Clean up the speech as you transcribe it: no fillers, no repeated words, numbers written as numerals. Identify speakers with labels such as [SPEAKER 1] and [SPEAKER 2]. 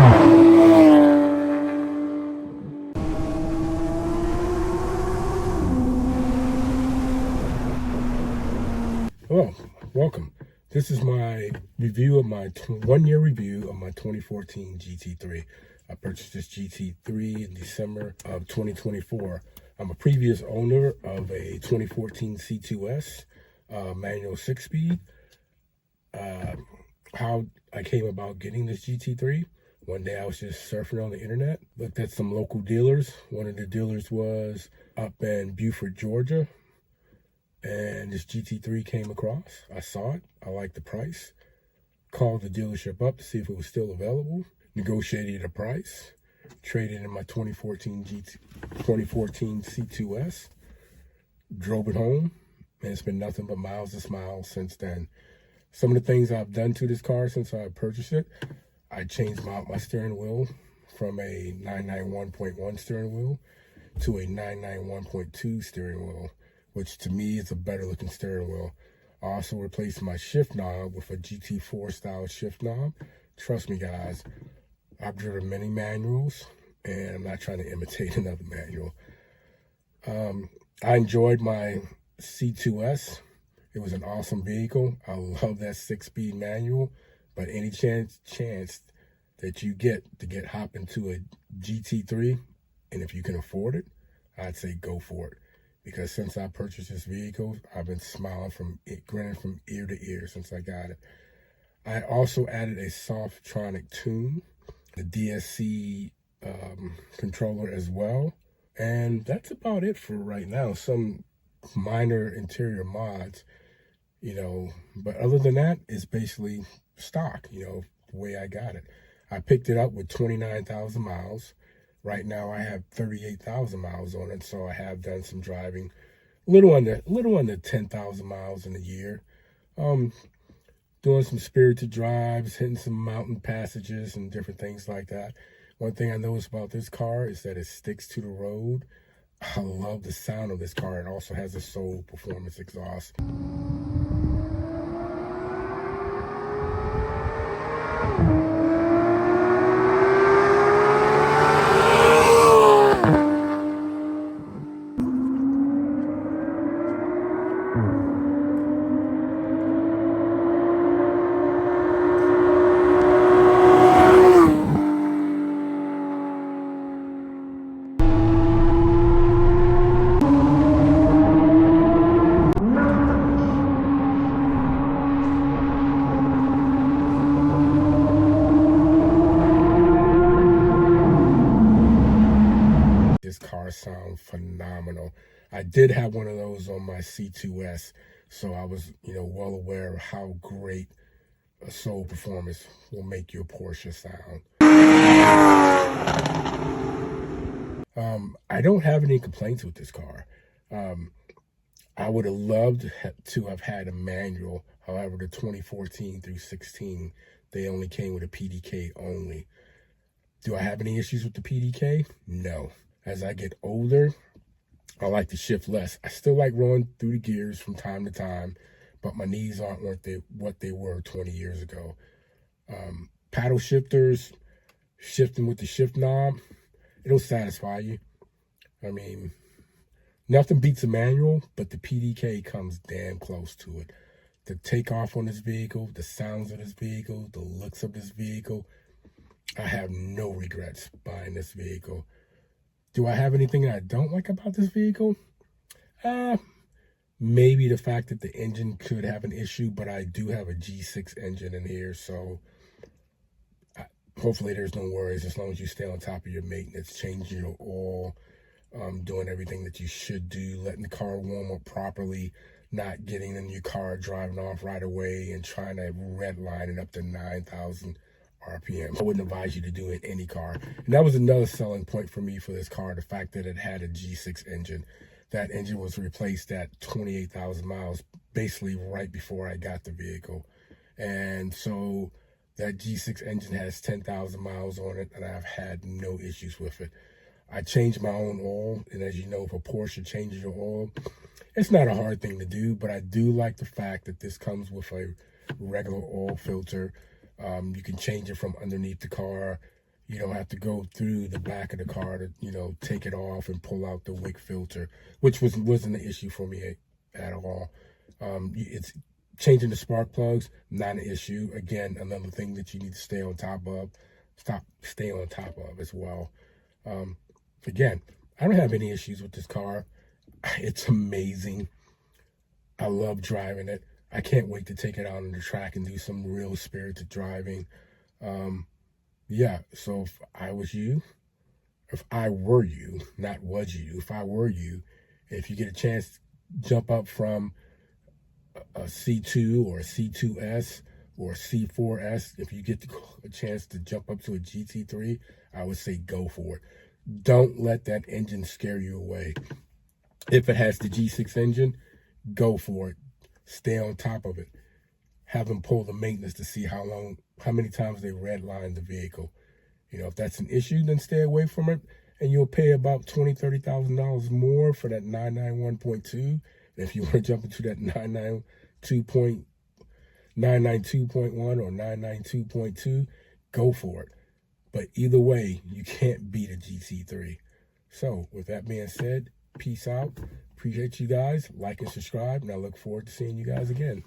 [SPEAKER 1] Hello, welcome. This is my review of my 1-year review of my 2014 GT3. I purchased this GT3 in December of 2024. I'm a previous owner of a 2014 C2S manual 6-speed. How I came about getting this GT3, one day I was just surfing on the internet, looked at some local dealers. One of the dealers was up in Beaufort, Georgia. And this GT3 came across. I saw it. I liked the price. Called the dealership up to see if it was still available. Negotiated a price. Traded in my 2014 C2S. Drove it home. And it's been nothing but miles and smiles since then. Some of the things I've done to this car since I purchased it. I changed my steering wheel from a 991.1 steering wheel to a 991.2 steering wheel, which to me is a better looking steering wheel. I also replaced my shift knob with a GT4 style shift knob. Trust me guys, I've driven many manuals and I'm not trying to imitate another manual. I enjoyed my C2S. It was an awesome vehicle. I love that 6-speed manual, but any chance that you get to hop into a GT3, and if you can afford it, I'd say go for it. Because since I purchased this vehicle, I've been grinning from ear to ear since I got it. I also added a Softronic tune, the DSC controller as well. And that's about it for right now. Some minor interior mods, but other than that, it's basically stock, the way I got it. I picked it up with 29,000 miles. Right now I have 38,000 miles on it, so I have done some driving, a little under 10,000 miles in a year. Doing some spirited drives, hitting some mountain passages and different things like that. One thing I noticed about this car is that it sticks to the road. I love the sound of this car. It also has a Soul Performance exhaust. This car sounds phenomenal. I did have one of those on my C2S, so I was, well aware of how great a Soul Performance will make your Porsche sound. I don't have any complaints with this car. I would have loved to have had a manual. However, the 2014 through 16, they only came with a PDK only. Do I have any issues with the PDK? No. As I get older, I like to shift less. I still like rolling through the gears from time to time, but my knees aren't what they were 20 years ago. Paddle shifters, shifting with the shift knob, it'll satisfy you. I mean, nothing beats a manual, but the PDK comes damn close to it. The takeoff on this vehicle, the sounds of this vehicle, the looks of this vehicle, I have no regrets buying this vehicle. Do I have anything that I don't like about this vehicle? Maybe the fact that the engine could have an issue, but I do have a G6 engine in here, so hopefully there's no worries as long as you stay on top of your maintenance, changing your oil, doing everything that you should do, letting the car warm up properly, not getting in your car, driving off right away, and trying to redline it up to 9,000 RPM. I wouldn't advise you to do it in any car. And that was another selling point for me for this car, the fact that it had a G6 engine. That engine was replaced at 28,000 miles, basically right before I got the vehicle. And so that G6 engine has 10,000 miles on it, and I've had no issues with it. I changed my own oil, and as you know, if a Porsche changes your oil, it's not a hard thing to do, but I do like the fact that this comes with a regular oil filter. You can change it from underneath the car. You don't have to go through the back of the car to, you know, take it off and pull out the wick filter, which wasn't an issue for me at all. It's changing the spark plugs, not an issue. Again, another thing that you need to stay on top of, stay on top of as well. Again, I don't have any issues with this car. It's amazing. I love driving it. I can't wait to take it out on the track and do some real spirited driving. Yeah, so if I were you, not was you, if I were you, if you get a chance to jump up from a C2 or a C2S or a C4S, if you get a chance to jump up to a GT3, I would say go for it. Don't let that engine scare you away. If it has the G6 engine, go for it. Stay on top of it. Have them pull the maintenance to see how many times they redline the vehicle. You know, if that's an issue, then stay away from it, and you'll pay about $20,000, $30,000 more for that 991.2. And if you want to jump into that 992.1 or 992.2, go for it. But either way, you can't beat a GT3. So with that being said, peace out. Appreciate you guys. Like and subscribe, and I look forward to seeing you guys again.